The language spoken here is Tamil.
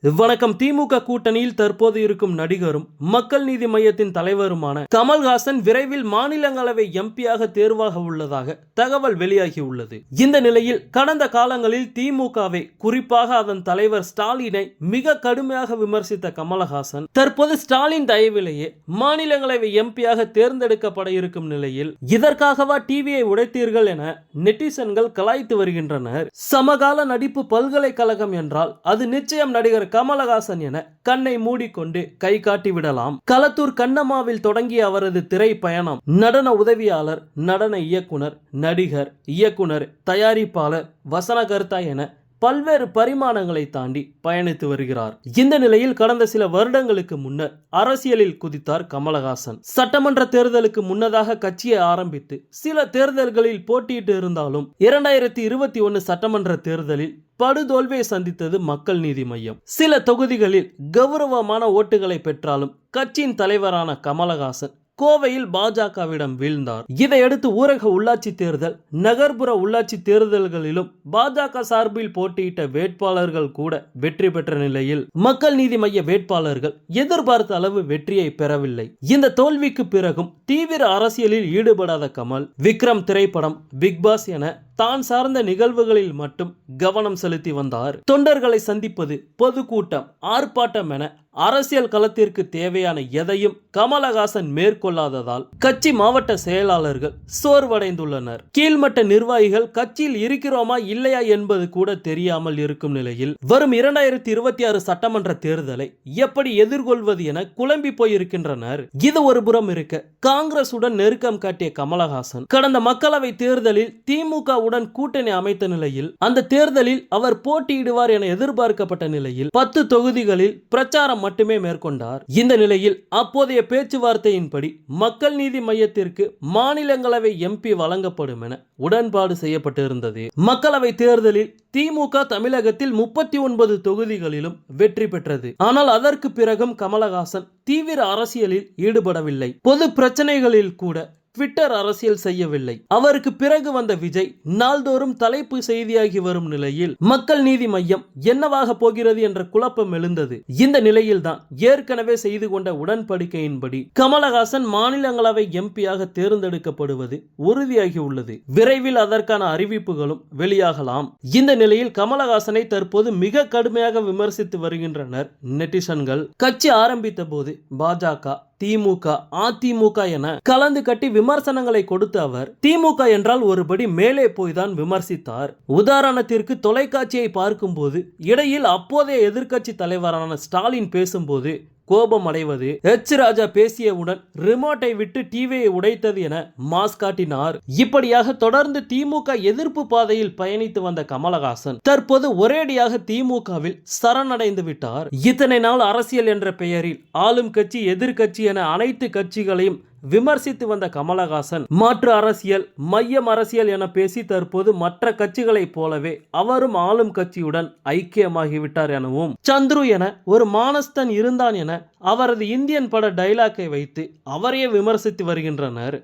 வணக்கம். திமுக கூட்டணியில் தற்போது இருக்கும் நடிகரும் மக்கள் நீதி மய்யத்தின் தலைவருமான கமல்ஹாசன் விரைவில் மாநிலங்களவை எம்பியாக தேர்வாக உள்ளதாக தகவல் வெளியாகி உள்ளது. இந்த நிலையில் கடந்த காலங்களில் திமுகவை குறிப்பாக அதன் தலைவர் ஸ்டாலினை மிக கடுமையாக விமர்சித்த கமல்ஹாசன் தற்போது ஸ்டாலின் தயவிலேயே மாநிலங்களவை எம்பியாக தேர்ந்தெடுக்கப்பட இருக்கும் நிலையில் இதற்காகவா டிவியை உடைத்தீர்கள் என நெட்டிசன்கள் கலாய்த்து வருகின்றனர். சமகால நடிப்பு பல்கலைக்கழகம் என்றால் அது நிச்சயம் நடிகர் கமலஹாசன் என கண்ணை மூடிக்கொண்டு கை காட்டி விடலாம். களத்தூர் கண்ணம்மாவில் தொடங்கிய அவரது திரை பயணம் நடன உதவியாளர், நடன இயக்குனர், நடிகர், இயக்குனர், தயாரிப்பாளர், வசனகர்த்தா என பல்வேறு பரிமாணங்களை தாண்டி பயணித்து வருகிறார். இந்த நிலையில் கடந்த சில வருடங்களுக்கு முன்னர் அரசியலில் குதித்தார் கமலஹாசன். சட்டமன்ற தேர்தலுக்கு முன்னதாக கட்சியை ஆரம்பித்து சில தேர்தல்களில் போட்டியிட்டு இருந்தாலும் 2021 சட்டமன்ற தேர்தலில் படுதோல்வியை சந்தித்தது மக்கள் நீதி மய்யம். சில தொகுதிகளில் கௌரவமான ஓட்டுகளை பெற்றாலும் கட்சியின் தலைவரான கமலஹாசன் கோவையில் பாஜகவிடம் வீழ்ந்தார். இதையடுத்து ஊரக உள்ளாட்சி தேர்தல், நகர்ப்புற உள்ளாட்சி தேர்தல்களிலும் பாஜக சார்பில் போட்டியிட்ட வேட்பாளர்கள் கூட வெற்றி பெற்ற நிலையில் மக்கள் நீதி மய்ய வேட்பாளர்கள் எதிர்பார்த்த அளவு வெற்றியை பெறவில்லை. இந்த தோல்விக்கு பிறகும் தீவிர அரசியலில் ஈடுபடாத கமல் விக்ரம் திரைப்படம், பிக்பாஸ் என தான் சார்ந்த நிகழ்வுகளில் மட்டும் கவனம் செலுத்தி வந்தார். தொண்டர்களை சந்திப்பது, பொதுக்கூட்டம், ஆர்ப்பாட்டம் என அரசியல் களத்திற்கு தேவையான எதையும் கமலஹாசன் மேற்கொள்ளாததால் கட்சி மாவட்ட செயலாளர்கள் சோர்வடைந்துள்ளனர். கீழ்மட்ட நிர்வாகிகள் கட்சியில் இருக்கிறோமா இல்லையா என்பது கூட தெரியாமல் இருக்கும் நிலையில் வரும் 2026 சட்டமன்ற தேர்தலை எப்படி எதிர்கொள்வது என குழம்பி போயிருக்கின்றனர். இது ஒரு புறம் இருக்க, காங்கிரசுடன் நெருக்கம் காட்டிய கமலஹாசன் கடந்த மக்களவை தேர்தலில் திமுக உடன் கூட்டணி அமைத்த நிலையில் அந்த தேர்தலில் அவர் போட்டியிடுவார் என எதிர்பார்க்கப்பட்ட நிலையில் 10 தொகுதிகளில் பிரச்சாரம் மட்டுமே மேற்கொண்டார். இந்த நிலையில் அப்போதைய பேச்சுவார்த்தையின்படி மக்கள் நீதி மய்யத்திற்கு மாநிலங்களவை எம்பி வழங்கப்படும் என உடன்பாடு செய்யப்பட்டிருந்தது. மக்களவை தேர்தலில் திமுக தமிழகத்தில் 39 தொகுதிகளிலும் வெற்றி பெற்றது. ஆனால் அதற்கு பிறகும் கமலஹாசன் தீவிர அரசியலில் ஈடுபடவில்லை. பொது பிரச்சனைகளில் கூட ட்விட்டர் அரசியல் செய்யவில்லை. அவருக்கு பிறகு வந்த விஜய் நாள்தோறும் தலைப்பு செய்தியாகி வரும் நிலையில் மக்கள் நீதி மய்யம் என்னவாக போகிறது என்ற குழப்பம் எழுந்தது. இந்த நிலையில்தான் ஏற்கனவே செய்து கொண்ட உடன்படிக்கையின்படி கமலஹாசன் மாநிலங்களவை எம்பியாக தேர்ந்தெடுக்கப்படுவது உறுதியாகி உள்ளது. விரைவில் அதற்கான அறிவிப்புகளும் வெளியாகலாம். இந்த நிலையில் கமலஹாசனை தற்போது மிக கடுமையாக விமர்சித்து வருகின்றனர் நெட்டிசன்கள். கட்சி ஆரம்பித்த போது பாஜக, திமுக, அதிமுக என கலந்து கட்டி விமர்சனங்களை கொடுத்த அவர் திமுக என்றால் ஒருபடி மேலே போய்தான் விமர்சித்தார். உதாரணத்திற்கு தொலைக்காட்சியை பார்க்கும்போது இடையில் அப்போதைய எதிர்க்கட்சி தலைவரான ஸ்டாலின் பேசும்போது கோபம் அடைவது, ராஜா பேசியவுடன் ரிமோட்டை விட்டு டிவியை உடைத்தது என மாஸ் காட்டினார். இப்படியாக தொடர்ந்து திமுக எதிர்ப்பு பாதையில் பயணித்து வந்த கமலஹாசன் தற்போது ஒரேடியாக திமுகவில் சரணடைந்து விட்டார். இத்தனை நாள் அரசியல் என்ற பெயரில் ஆளும் கட்சி, எதிர்கட்சி என அனைத்து கட்சிகளையும் விமர்சித்து வந்த கமலஹாசன் மாற்று அரசியல், மையம் அரசியல் என பேசி தற்போது மற்ற கட்சிகளைப் போலவே அவரும் ஆளும் கட்சியுடன் ஐக்கியமாகிவிட்டார் எனவும், சந்துரு என ஒரு மானஸ்தன் இருந்தான் என அவரது இந்தியன் பட டைலாக்கை வைத்து அவரையே விமர்சித்து வருகின்றனர்.